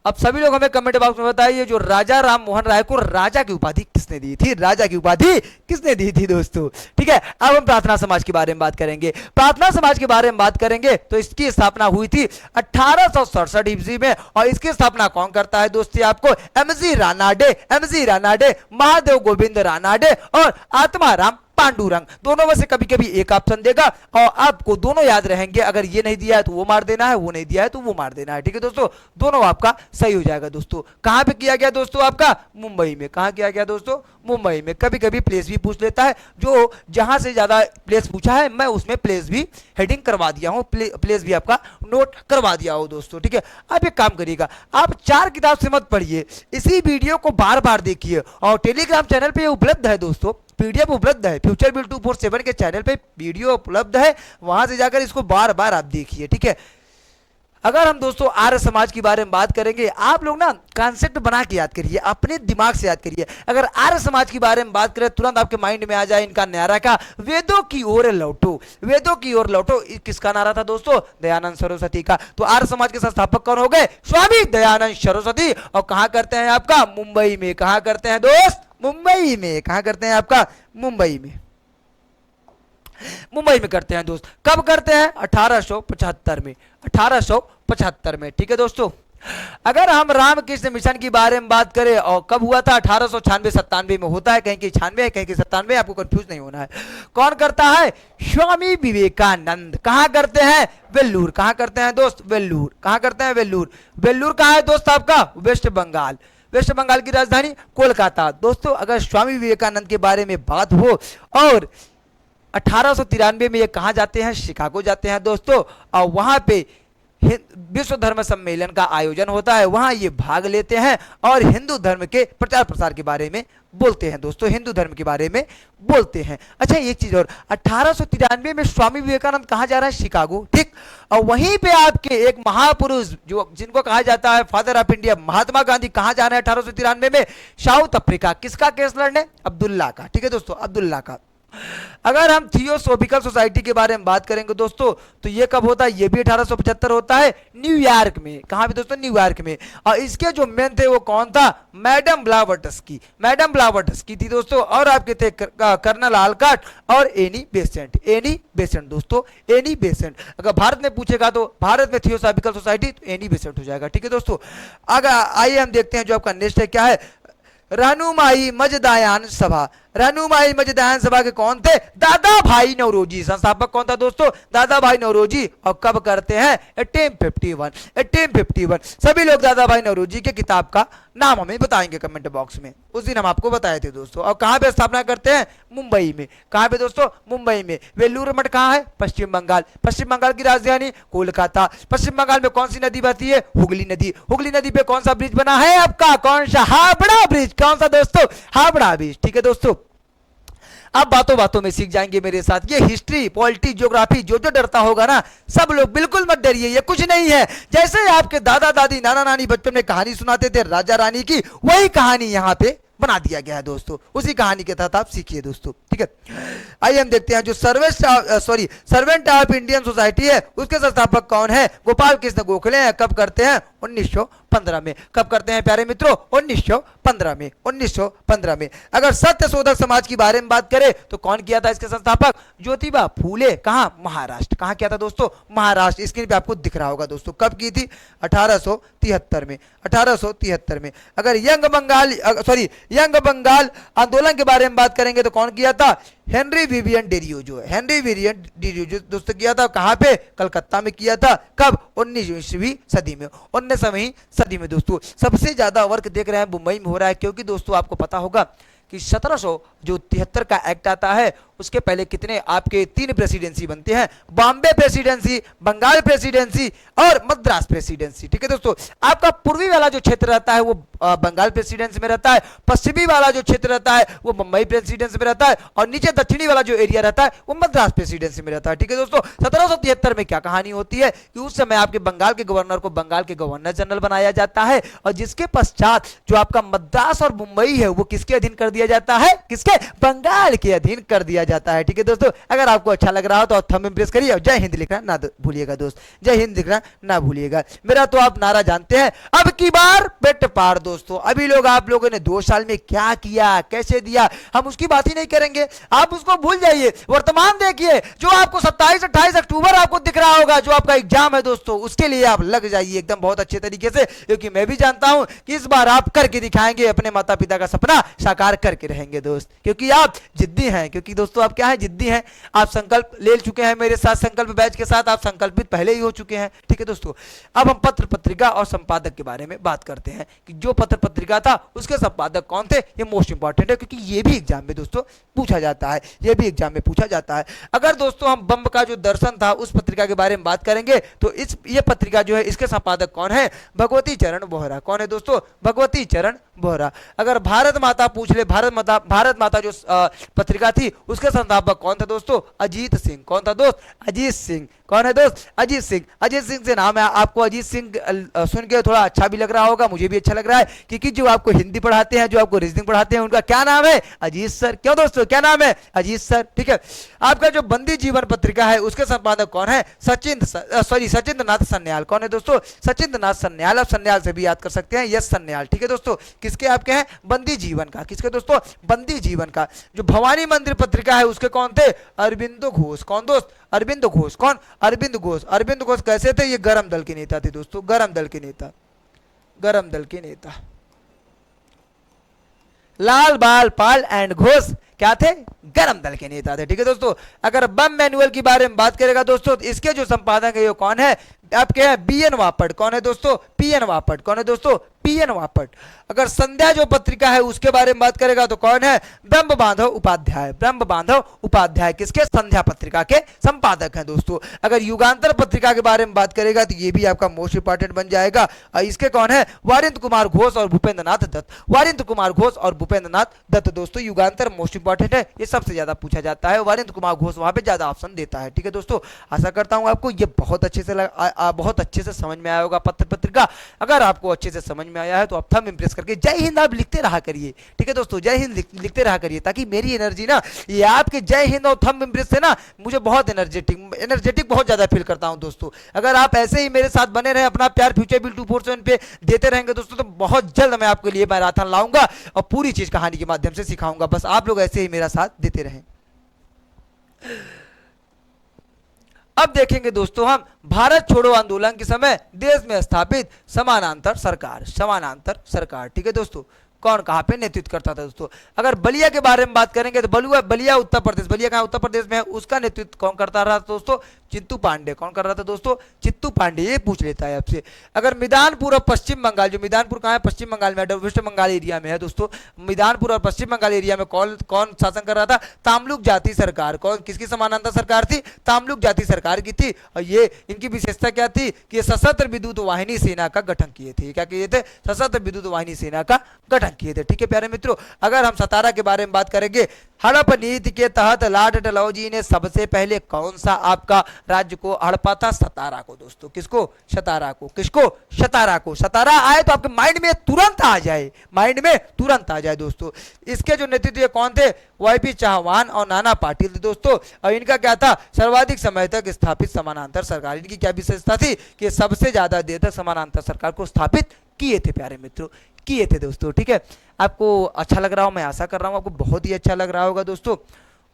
अब सभी लोग हमें कमेंट बॉक्स में बताइए, जो राजा राम मोहन राय को राजा की उपाधि किसने दी थी, राजा की उपाधि किसने दी थी दोस्तों। ठीक है, अब हम प्रार्थना समाज के बारे में बात करेंगे। प्रार्थना समाज के बारे में बात करेंगे तो इसकी स्थापना हुई थी 1867 ईस्वी में, और इसकी स्थापना कौन करता है दोस्तों, आपको एमजी रानाडे, महादेव गोविंद रानाडे और आत्माराम पांडुरंग। दोनों में से कभी कभी एक ऑप्शन देगा और आपको दोनों याद रहेंगे। अगर ये नहीं दिया है तो वो मार देना है, वो नहीं दिया है तो वो मार देना है। ठीक है दोस्तों, दोनों आपका सही हो जाएगा दोस्तों। कहां पे किया गया दोस्तों, आपका मुंबई में। कहां किया गया दोस्तों, मुंबई में। कभी कभी प्लेस भी पूछ लेता है, जो जहां से ज्यादा प्लेस पूछा है मैं उसमें प्लेस भी हेडिंग करवा दिया हूं, प्लेस भी आपका नोट करवा दिया हो दोस्तों। ठीक है, आप एक काम करिएगा, आप 4 किताब से मत पढ़िए, इसी वीडियो को बार बार देखिए, और टेलीग्राम चैनल पे उपलब्ध है दोस्तों, पीडीएफ उपलब्ध है, फ्यूचर बिल 247 के चैनल पे वीडियो उपलब्ध है, वहां से जाकर इसको बार बार आप देखिए। ठीक है, अगर हम दोस्तों आर्य समाज के बारे में बात करेंगे, आप लोग ना कॉन्सेप्ट बना के याद करिए, अपने दिमाग से याद करिए। अगर आर्य समाज के बारे में बात करें तुरंत आपके माइंड में आ जाए इनका नारा का, वेदों की ओर लौटो, वेदों की ओर लौटो। किसका नारा था दोस्तों, दयानंद सरस्वती का। तो आर्य समाज के संस्थापक कौन हो गए, स्वामी दयानंद सरस्वती। और कहां करते हैं आपका, मुंबई में। कहां करते हैं दोस्त, मुंबई में। कहां करते हैं आपका, मुंबई में, मुंबई में करते हैं दोस्त। कब करते हैं, 1875 में, 1875 में। ठीक है दोस्तों, अगर हम रामकृष्ण मिशन के बारे में बात करें, और कब हुआ था, 1896-97 में होता है, कहीं की 96 है कहीं की 97, आपको कंफ्यूज नहीं होना है। कौन करता है, स्वामी विवेकानंद। कहां करते हैं, वेल्लूर। कहां करते हैं दोस्त, वेल्लूर। कहां करते हैं, वेल्लूर। वेल्लूर कहां है दोस्त आपका, वेस्ट बंगाल। वेस्ट बंगाल की राजधानी कोलकाता। दोस्तों अगर स्वामी विवेकानंद के बारे में बात हो, और 1893 में ये कहां जाते हैं, शिकागो जाते हैं दोस्तों, और वहां पे विश्व धर्म सम्मेलन का आयोजन होता है, वहां ये भाग लेते हैं और हिंदू धर्म के प्रचार प्रसार के बारे में बोलते हैं दोस्तों, हिंदू धर्म के बारे में बोलते हैं। अच्छा एक चीज और, 1893 में स्वामी विवेकानंद कहां जा रहा है, शिकागो। ठीक, और वहीं पे आपके एक महापुरुष जो जिनको कहा जाता है father of India, Mahatma Gandhi, कहां जा रहे हैं 1893 में, साउथ अफ्रीका। किसका केस लड़ने, अब्दुल्ला का। ठीक है दोस्तों, अब्दुल्ला का। अगर हम थियोसॉफिकल सोसाइटी के बारे में बात करेंगे दोस्तों, तो ये कब होता है, ये भी 1875 होता है, न्यूयॉर्क में। कहां पे दोस्तों, न्यूयॉर्क में। और इसके जो मेन थे वो कौन था, मैडम ब्लावटस्की। मैडम ब्लावटस्की थी दोस्तों, और आपके थे कर्नल आलकट और एनी बेसेंट। एनी बेसेंट दोस्तों, एनी बेसेंट। अगर भारत में पूछेगा तो भारत में थियोसॉफिकल सोसाइटी, तो एनी बेसेंट हो जाएगा। ठीक है दोस्तों, अगर आइए हम देखते हैं जो आपका नेक्स्ट है क्या है, रहनुमाई मजदायान सभा। रहनुमाई मजदायान सभा के कौन थे, दादा भाई नौरोजी। संस्थापक कौन था दोस्तों, दादा भाई नौरोजी। और कब करते हैं, 1851। सभी लोग दादा भाई नौरोजी के किताब का नाम हमें बताएंगे कमेंट बॉक्स में, उस दिन हम आपको बताए थे दोस्तों। और कहां पे स्थापना करते हैं, मुंबई में। कहां पे दोस्तों, मुंबई में। वेल्लूर मठ कहां है, पश्चिम बंगाल। पश्चिम बंगाल की राजधानी कोलकाता। पश्चिम बंगाल में कौन सी नदी बहती है, हुगली नदी। हुगली नदी पे कौन सा ब्रिज बना है आपका, कौन सा, हावड़ा ब्रिज। कौन सा दोस्तों, हावड़ा ब्रिज। ठीक है दोस्तों, आप बातों बातों में सीख जाएंगे मेरे साथ। ये हिस्ट्री, पॉलिटी, ज्योग्राफी, जो जो डरता होगा ना, सब लोग बिल्कुल मत डरिए, ये कुछ नहीं है। जैसे आपके दादा दादी, नाना नानी बचपन में कहानी सुनाते थे राजा रानी की, वही कहानी यहाँ पे बना दिया गया है दोस्तों। उसी कहानी के तहत आप सीखिए दोस्तों, ठीक है। आइए हम देखते हैं जो सर्वेंट ऑफ इंडियन सोसाइटी है उसके संस्थापक कौन है? गोपाल कृष्ण गोखले हैं। कब करते हैं? 1915 में। कब करते हैं प्यारे मित्रों? 1915 में। 1915 में। अगर सत्य शोधक समाज की बारे में बात करें तो कौन किया था इसके संस्थापक? ज्योतिबा फूले। कहां? महाराष्ट्र। कहां किया था दोस्तों? महाराष्ट्र। स्क्रीन पे आपको दिख रहा होगा दोस्तों। कब की थी? 1873 में। 1873 में। अगर यंग बंगाल आंदोलन के बारे में बात करेंगे तो कौन किया था? Henry Vivian Derozio. Henry Vivian Derozio दोस्तों किया था। कहां पे? कलकत्ता में किया था। कब? 19वीं सदी में। 19वीं सदी में दोस्तों। सबसे ज्यादा वर्क देख रहे हैं मुंबई में हो रहा है, क्योंकि दोस्तों आपको पता होगा कि 1773 का एक्ट आता है, उसके पहले कितने आपके 3 प्रेसिडेंसी बनते हैं, बॉम्बे प्रेसिडेंसी, बंगाल प्रेसिडेंसी और मद्रास प्रेसिडेंसी, ठीक है दोस्तों। आपका पूर्वी वाला जो क्षेत्र रहता है वो बंगाल प्रेसिडेंसी में रहता है, पश्चिमी वाला जो क्षेत्र रहता है वो मुंबई प्रेसिडेंसी में रहता है, और नीचे दक्षिणी वाला जो एरिया रहता है वो मद्रास प्रेसिडेंसी में रहता है, ठीक है दोस्तों। 1773 में क्या कहानी होती है कि उस समय आपके बंगाल के गवर्नर को बंगाल के गवर्नर जनरल बनाया जाता है, और जिसके पश्चात जो आपका मद्रास और मुंबई है वो किसके अधीन कर दिया जाता है? किसके? बंगाल के अधीन कर दिया जाता है, ठीक है दोस्तों। अगर आपको अच्छा लग रहा हो तो थंब इंप्रेस करिए और जय हिंद लिखना ना भूलिएगा दोस्त, जय हिंद लिखना ना भूलिएगा। मेरा तो आप नारा जानते हैं, अब की बार बेट पार दोस्तों। अभी लोग आप लोगों ने 2 साल में क्या किया, कैसे दिया, हम उसकी बात ही नहीं करेंगे, आप उसको भूल जाइए। वर्तमान देखिए, जो आपको 27-28 अक्टूबर आपको दिख रहा होगा जो आपका एग्जाम है दोस्तों, उसके लिए आप लग जाइए एकदम बहुत अच्छे तरीके से, क्योंकि मैं भी जानता हूं कि इस बार आप करके दिखाएंगे, अपने माता पिता का सपना साकार करके रहेंगे दोस्त, क्योंकि आप जिद्दी हैं। क्योंकि दोस्तों आप क्या है? जिद्दी हैं। आप संकल्प ले चुके हैं मेरे साथ, संकल्प बैच के साथ आप संकल्पित पहले ही हो चुके हैं, ठीक है दोस्तों। अब हम पत्र पत्रिका और संपादक के बारे में बात करते हैं कि जो पत्र पत्रिका था उसके संपादक कौन थे। ये मोस्ट इंपॉर्टेंट है, क्योंकि ये भी एग्जाम में दोस्तों पूछा जाता है, ये भी एग्जाम में पूछा जाता है। अगर दोस्तों हम बम्ब का जो दर्शन था उस पत्रिका के बारे में बात करेंगे तो ये पत्रिका जो है इसके संपादक कौन है? भगवती चरण बोहरा। कौन है दोस्तों? भगवती चरण बोहरा। अगर भारत माता पूछ ले, भारत माता जो पत्रिका थी उसके संस्थापक कौन था दोस्तों? अजीत सिंह। कौन था दोस्त? अजीत सिंह। कौन है दोस्त? अजीत सिंह। अजीत सिंह से नाम है, आपको अजीत सिंह सुन के थोड़ा अच्छा भी लग रहा होगा, मुझे भी अच्छा लग रहा है, क्योंकि जो आपको हिंदी पढ़ाते हैं, जो आपको रीजनिंग पढ़ाते हैं, उनका क्या नाम है? अजीत सर। क्यों दोस्तों, क्या नाम है? अजीत सर, ठीक है। आपका जो बंदी जीवन पत्रिका है उसके संपादक कौन है? सचिंद्र नाथ सन्याल। कौन है दोस्तों? सचिंद्र नाथ सन्याल। आप सन्याल से भी याद कर सकते हैं, यस सन्याल, ठीक है दोस्तों। किसके आपके हैं? बंदी जीवन का। किसके दोस्तों? बंदी जीवन का। जो भवानी मंदिर पत्रिका है उसके कौन थे? अरविंदो घोष। कौन दोस्त? अरविंद घोष। कौन? अरविंद घोष। अरविंद घोष कैसे थे? ये गरम दल के नेता थे दोस्तों, गरम दल के नेता, गरम दल के नेता। लाल बाल पाल एंड घोष क्या थे? गरम दल के नेता थे, ठीक है दोस्तों। अगर बम मैनुअल की बारे में बात करेगा दोस्तों, इसके जो संपादक है वो कौन है? आपके हैं बीएन वापट। कौन है दोस्तों? पीएन वापट। कौन है दोस्तों? पीएन वापट। अगर संध्या जो पत्रिका है उसके बारे में बात करेगा तो कौन है? ब्रह्म बांधव उपाध्याय। ब्रह्म बांधव उपाध्याय किसके? संध्या पत्रिका के संपादक हैं दोस्तों। अगर युगांतर पत्रिका के बारे में बात करेगा तो ये भी आपका मोस्ट इंपॉर्टेंट बन जाएगा। इसके कौन है? वारिंद्र कुमार घोष और भूपेंद्र नाथ दत्त। वारिंद्र कुमार घोष और भूपेंद्र नाथ दत्त दोस्तों। युगांतर मोस्ट इंपॉर्टेंट है, ये सबसे ज्यादा पूछा जाता है, वारिंद्र कुमार घोष वहां पे ज्यादा ऑप्शन देता है, ठीक है दोस्तों। आशा करता हूं आपको ये बहुत अच्छे से समझ में आया होगा पत्र पत्रिका। अगर आपको अच्छे से समझ में आया है तो आप थंब इंप्रेस करके जय हिंद आप लिखते रहा करिए, ठीक है दोस्तों। जय हिंद लिखते रहा करिए, ताकि मेरी एनर्जी ना, ये आपके जय हिंद और थंब इंप्रेस से ना मुझे बहुत एनर्जेटिक बहुत ज्यादा फील करता हूं दोस्तों। अगर आप ऐसे ही मेरे साथ बने रहे, अपना प्यार फ्यूचर बिल 247 पे देते रहेंगे दोस्तों, तो बहुत जल्द मैं आपके लिए मैराथन लाऊंगा और पूरी चीज कहानी के माध्यम से सिखाऊंगा। बस आप लोग ऐसे ही मेरा साथ देते रहें। अब देखेंगे दोस्तों हम भारत छोड़ो आंदोलन के समय देश में स्थापित समानांतर सरकार, ठीक है दोस्तों। कौन कहां पे नेतृत्व करता था दोस्तों? अगर बलिया के बारे में बात करेंगे तो बलिया उत्तर प्रदेश, बलिया कहां? उत्तर प्रदेश में है। उसका नेतृत्व कौन करता रहा दोस्तों? चित्तू पांडे। कौन कर रहा था दोस्तों? चित्तू पांडे। ये पूछ लेता है आपसे। अगर मिदानपुर और पश्चिम बंगाल, जो मिदानपुर कहां है? पश्चिम बंगाल में, वेस्ट बंगाल एरिया में है दोस्तों। मिदानपुर और पश्चिम बंगाल एरिया में कौन शासन कर रहा था? तामलुक जाति सरकार। कौन, किसकी समानांतर सरकार थी? तामलुक जाति सरकार की थी। और ये इनकी विशेषता क्या थी कि सशस्त्र विद्युत वाहिनी सेना का गठन किए थे। क्या किए थे? सशस्त्र विद्युत वाहिनी सेना का गठन किए थे, ठीक है प्यारे मित्रों। अगर हम सतारा के बारे में बात करेंगे, हड़प नीति के तहत लॉर्ड डलहौजी ने सबसे पहले कौन सा आपका राज्य को हड़पा था? सतारा को दोस्तों। किसको? सतारा को। किसको? सतारा को। सतारा आए तो आपके माइंड में तुरंत आ जाए, माइंड में तुरंत आ जाए दोस्तों। इसके जो नेतृत्व कौन थे? वाईपी चौहान और नाना पाटिल थे दोस्तों। और इनका क्या था? सर्वाधिक समय तक स्थापित समानांतर सरकार। इनकी क्या विशेषता थी? कि सबसे ज्यादा देर तक समानांतर सरकार को स्थापित किए थे प्यारे मित्रों, किए थे दोस्तों। ठीक है, आपको अच्छा लग रहा हो, मैं आशा कर रहा हूँ आपको बहुत ही अच्छा लग रहा होगा दोस्तों।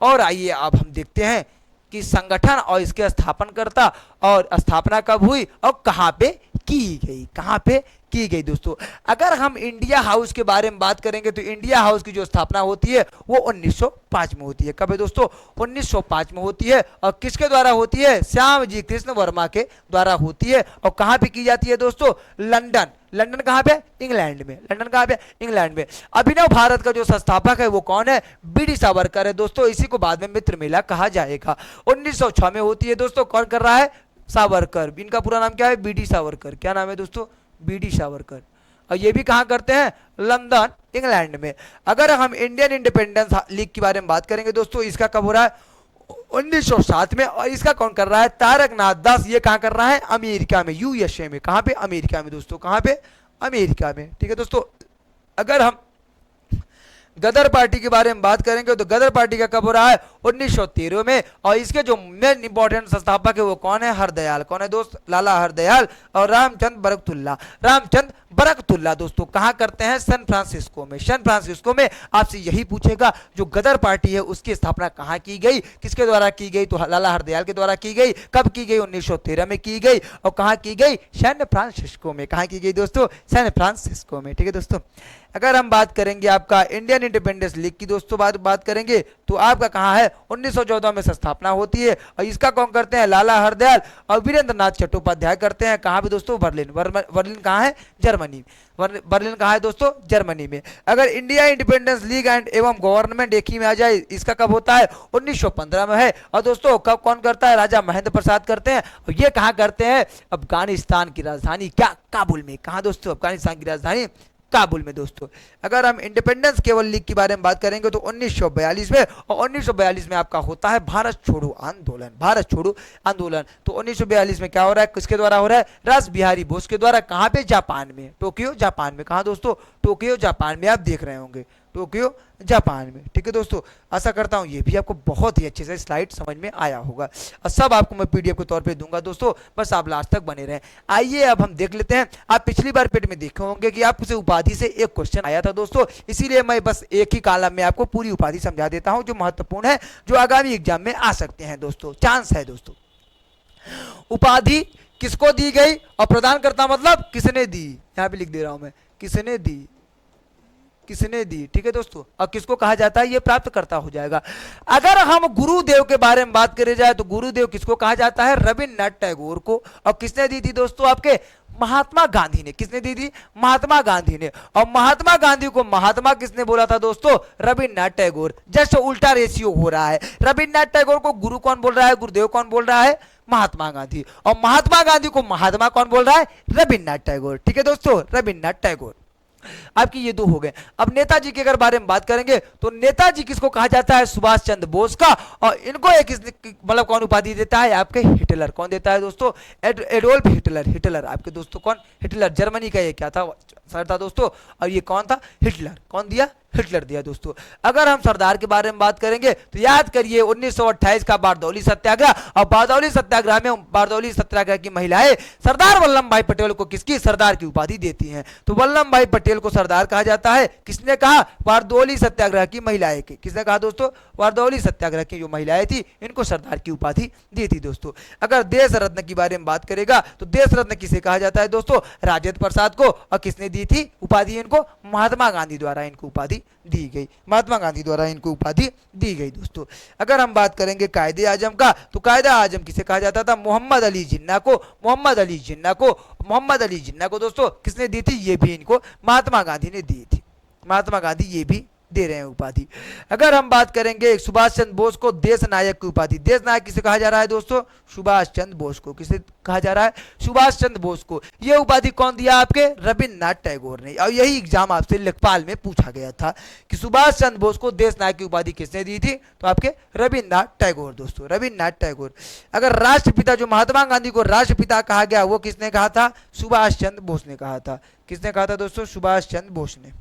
और आइए अब हम देखते हैं कि संगठन और इसके स्थापनकर्ता और स्थापना कब हुई और कहां पे की गई, कहां पे की गई दोस्तों। अगर हम इंडिया हाउस के बारे में बात करेंगे तो इंडिया हाउस की जो स्थापना होती है वो 1905 में होती है। कब है दोस्तों? 1905 में होती है। और किसके द्वारा होती है? श्याम जी कृष्ण वर्मा के द्वारा होती है। और कहां पे की जाती है दोस्तों? लंदन। लंदन कहां पे? इंग्लैंड में। लंदन कहां पे? इंग्लैंड में। अभिनव भारत का जो संस्थापक है वो कौन है? बी.डी. सावरकर है दोस्तों। इसी को बाद में मित्र मेला कहा जाएगा। 1906 में होती है दोस्तों। कौन कर रहा है? सावरकर। इनका पूरा नाम क्या है? बी.डी. सावरकर। क्या नाम है दोस्तों? बी.डी. सावरकर। और ये भी कहां करते हैं? लंदन, इंग्लैंड में। अगर हम इंडियन इंडिपेंडेंस लीग के बारे में बात करेंगे दोस्तों, इसका कब हो रहा है? 1907 में। और इसका कौन कर रहा है? तारक नाथ दास। ये कहां कर रहा है? अमेरिका में, यूएसए में। कहां पे? अमेरिका में दोस्तों। कहां पे? अमेरिका में। ठीक है दोस्तों। अगर हम गदर पार्टी के बारे में बात करेंगे तो गदर पार्टी का कब हो रहा है? 1913 में। और इसके जो मेन इंपॉर्टेंट संस्थापक है वो कौन है? हरदयाल। कौन है दोस्त? लाला हरदयाल और रामचंद्र बरकतुल्ला। रामचंद्र बरकतुल्ला दोस्तों कहां करते हैं? सैन फ्रांसिस्को में। सैन फ्रांसिस्को में आपसे यही पूछेगा जो गदर पार्टी है उसकी स्थापना कहां की गई, किसके द्वारा की गई? तो लाला हरदयाल के द्वारा की गई। कब की गई? 1913 में की गई। और कहां की गई? सैन फ्रांसिस्को में। कहां की गई दोस्तों? सैन फ्रांसिस्को में। ठीक है दोस्तों। अगर हम बात करेंगे आपका इंडियन इंडिपेंडेंस लीग की दोस्तों बात करेंगे तो आपका कहां है? 1914 में स्थापना होती है। और इसका कौन करते हैं? लाला हरदयाल और वीरेंद्र नाथ चट्टोपाध्याय करते हैं। कहां पे दोस्तों? बर्लिन। बर्लिन कहां है? जर्मनी। बर्लिन कहां है दोस्तों? जर्मनी में। अगर इंडिया इंडिपेंडेंस लीग एंड एवं गवर्नमेंट एक ही में आ जाए, इसका कब होता है? 1915 में है। और दोस्तों कब कौन करता है? राजा महेंद्र प्रसाद करते हैं। और ये कहां करते हैं? अफगानिस्तान की राजधानी क्या? काबुल में। कहां दोस्तों? अफगानिस्तान की राजधानी काबुल में दोस्तों। अगर हम इंडिपेंडेंस केवल लीग के बारे में बात करेंगे तो 1942 में। और 1942 में आपका होता है भारत छोड़ो आंदोलन। भारत छोड़ो आंदोलन। तो 1942 में क्या हो रहा है? किसके द्वारा हो रहा है? रास बिहारी बोस के द्वारा। कहां पे? जापान में, टोक्यो जापान में। कहां दोस्तों? टोक्यो जापान में। आप देख रहे होंगे टोक्यो जापान में। ठीक है दोस्तों, आशा करता हूं ये भी आपको बहुत ही अच्छे से स्लाइड समझ में आया होगा। और सब आपको मैं पीडीएफ के तौर पे दूंगा दोस्तों, बस आप लास्ट तक बने रहें। आइए अब हम देख लेते हैं। आप पिछली बार पेट में देखे होंगे कि आपसे उपाधि से एक क्वेश्चन आया था दोस्तों, इसीलिए मैं बस एक ही कॉलम में आपको पूरी उपाधि समझा देता हूं जो महत्वपूर्ण है, जो आगामी एग्जाम में आ सकते हैं दोस्तों, चांस है दोस्तों। उपाधि किसको दी गई और प्रदानकर्ता मतलब किसने दी, यहां पे लिख दे रहा हूं मैं, किसने दी, किसने दी। ठीक है दोस्तों, और किसको कहा जाता है? ये प्राप्त करता हो जाएगा। अगर हम गुरुदेव के बारे में बात करें जाए तो गुरुदेव किसको कहा जाता है? रविन्द्रनाथ टैगोर को। और किसने दी थी दोस्तों? आपके महात्मा गांधी ने। किसने दी थी? महात्मा गांधी ने। और महात्मा गांधी को महात्मा किसने बोला था दोस्तों? रविन्द्रनाथ टैगोर। जस्ट उल्टा रेशियो हो रहा है। रविन्द्रनाथ टैगोर को गुरु कौन बोल रहा है? गुरुदेव कौन बोल रहा है? महात्मा गांधी। और महात्मा गांधी को महात्मा कौन बोल रहा है? रविन्द्रनाथ टैगोर। ठीक है दोस्तों, रविन्द्रनाथ टैगोर। आपकी ये दो हो गए। अब नेताजी के अगर बारे में बात करेंगे तो नेताजी किसको कहा जाता है? सुभाष चंद्र बोस का। और इनको एक मतलब कौन उपाधि देता है? आपके हिटलर। कौन देता है दोस्तों? Adolf Hitler. हिटलर आपके दोस्तों कौन? हिटलर। जर्मनी का ये क्या था? सर था दोस्तों। और ये कौन था? हिटलर। कौन दिया? हिटलर दिया दोस्तों। अगर हम सरदार के बारे में बात करेंगे तो याद करिए 1928 का बारदौली सत्याग्रह। और बारदौली सत्याग्रह में बारदौली सत्याग्रह की महिलाएं सरदार वल्लभ भाई पटेल को किसकी? सरदार की उपाधि देती हैं। तो वल्लभ भाई पटेल को सरदार कहा जाता है। किसने कहा? बारदौली सत्याग्रह की महिलाएं की। किसने कहा दोस्तों? बारदौली सत्याग्रह की जो महिलाएं थी इनको सरदार की उपाधि दी थी दोस्तों। अगर देश रत्न की बारे में बात करेगा तो देश रत्न किसे कहा जाता है दोस्तों? राजेंद्र प्रसाद को। और किसने दी थी उपाधि इनको? महात्मा गांधी द्वारा इनको उपाधि दी गई। महात्मा गांधी द्वारा इनको उपाधि दी गई दोस्तों। अगर हम बात करेंगे कायदे आजम का तो कायदा आजम किसे कहा जाता था? मोहम्मद अली जिन्ना को। मोहम्मद अली जिन्ना को। मोहम्मद अली जिन्ना को दोस्तों किसने दी थी? ये भी इनको महात्मा गांधी ने दी थी। महात्मा गांधी ये भी दे रहे हैं उपाधि। अगर हम बात करेंगे सुभाष चंद्र बोस को देश नायक की उपाधि, देश नायक किसे कहा जा रहा है दोस्तों? सुभाष चंद्र बोस को। किसे कहा जा रहा है? सुभाष चंद्र बोस को। यह उपाधि कौन दिया आपके? रविन्द्रनाथ टैगोर ने। और यही एग्जाम आपसे लेखपाल में पूछा गया था कि सुभाष चंद्र बोस को देश नायक की उपाधि किसने दी थी? तो आपके रविन्द्रनाथ टैगोर दोस्तों, रविन्द्रनाथ टैगोर। अगर राष्ट्रपिता, जो महात्मा गांधी को राष्ट्रपिता कहा गया, वो किसने कहा था? सुभाष चंद्र बोस ने कहा था। किसने कहा था दोस्तों? सुभाष चंद्र बोस ने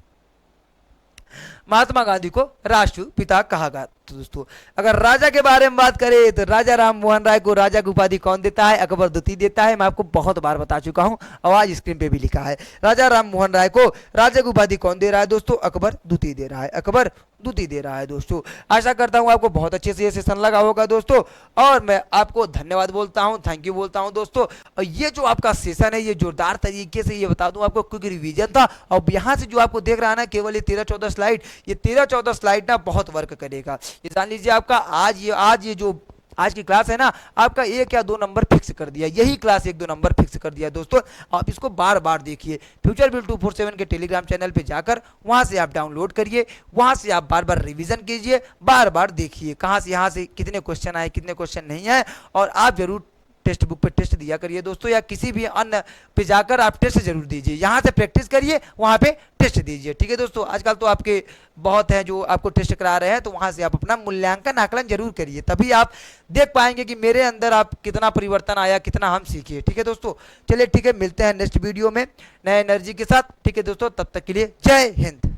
महात्मा गांधी को राष्ट्रपिता कहा गया। तो दोस्तों अगर राजा के बारे में बात करें तो राजा राम मोहन राय को राजा की उपाधि कौन देता है? अकबर द्वितीय देता है। मैं आपको बहुत बार बता चुका हूं, आवाज स्क्रीन पे भी लिखा है। राजा राम मोहन राय को राजा की उपाधि कौन दे रहा है दोस्तों? अकबर द्वितीय दे रहा है। अकबर द्वितीय दे रहा है दोस्तों। आशा करता हूं आपको बहुत अच्छे से ये सेशन लगा होगा दोस्तों, और मैं आपको धन्यवाद बोलता हूं, थैंक यू बोलता हूं दोस्तों। और ये जो आपका सेशन है, ये जोरदार तरीके से, ये बता दूं आपको, क्विक रिवीजन था। और यहाँ से जो आपको देख रहा है ना, केवल ये 13-14 स्लाइड, ये 13-14 स्लाइड ना बहुत वर्क करेगा। ये जान लीजिए आपका आज ये जो आज की क्लास है ना, आपका 1 या 2 नंबर फिक्स कर दिया, यही क्लास 1-2 नंबर फिक्स कर दिया दोस्तों। आप इसको बार बार देखिए, फ्यूचर बिल 247 के टेलीग्राम चैनल पे जाकर वहां से आप डाउनलोड करिए, वहां से आप बार बार रिवीजन कीजिए, बार बार देखिए कहां से यहां से कितने क्वेश्चन आए, कितने क्वेश्चन नहीं आए। और आप जरूर टेक्स्ट बुक पे टेस्ट दिया करिए दोस्तों, या किसी भी अन्य पे जाकर आप टेस्ट जरूर दीजिए। यहाँ से प्रैक्टिस करिए, वहाँ पे टेस्ट दीजिए, ठीक है दोस्तों। आजकल तो आपके बहुत हैं जो आपको टेस्ट करा रहे हैं, तो वहाँ से आप अपना मूल्यांकन आकलन जरूर करिए, तभी आप देख पाएंगे कि मेरे अंदर आप कितना परिवर्तन आया, कितना हम सीखे, ठीक है दोस्तों। चलिए ठीक है, मिलते हैं नेक्स्ट वीडियो में नए एनर्जी के साथ, ठीक है दोस्तों। तब तक के लिए जय हिंद।